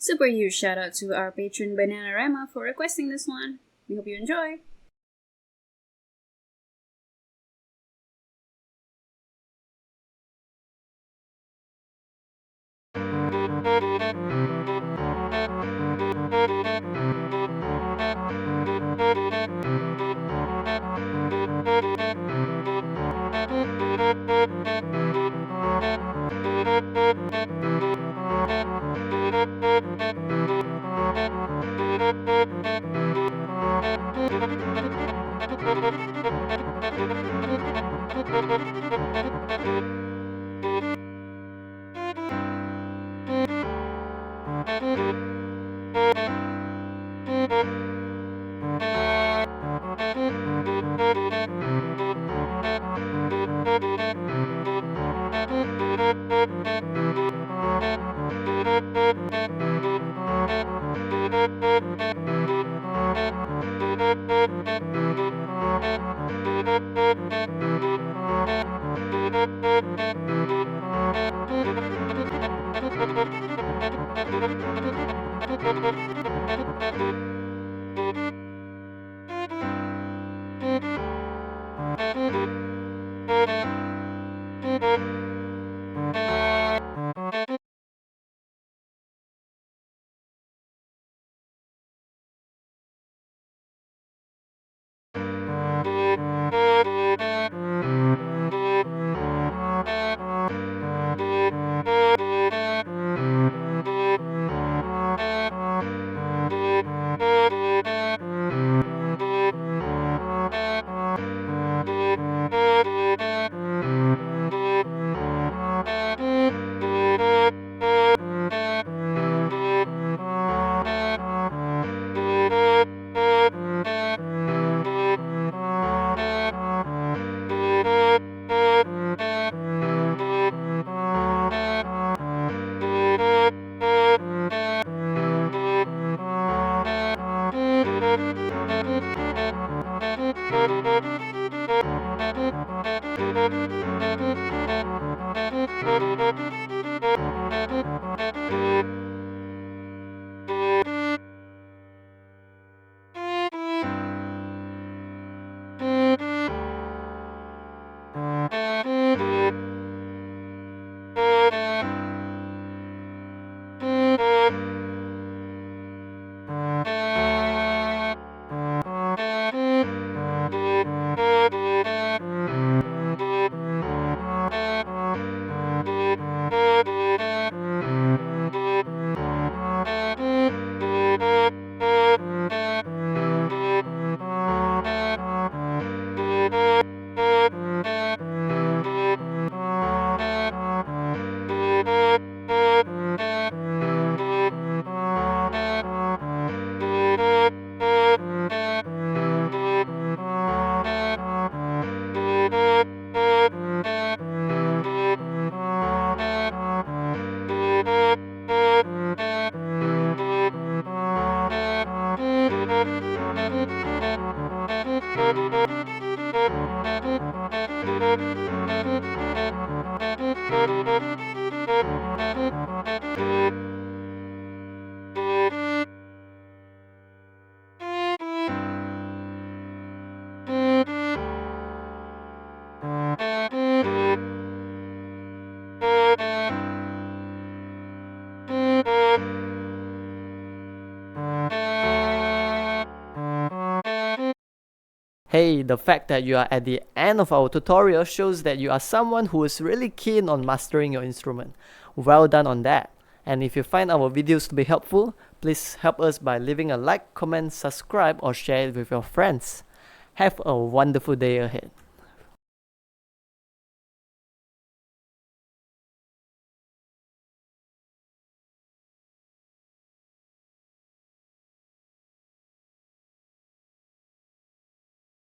Super huge shout out to our patron Bananarama for requesting this one. We hope you enjoy. Hey, the fact that you are at the end of our tutorial shows that you are someone who is really keen on mastering your instrument. Well done on that. And if you find our videos to be helpful, please help us by leaving a like, comment, subscribe, or share it with your friends. Have a wonderful day ahead.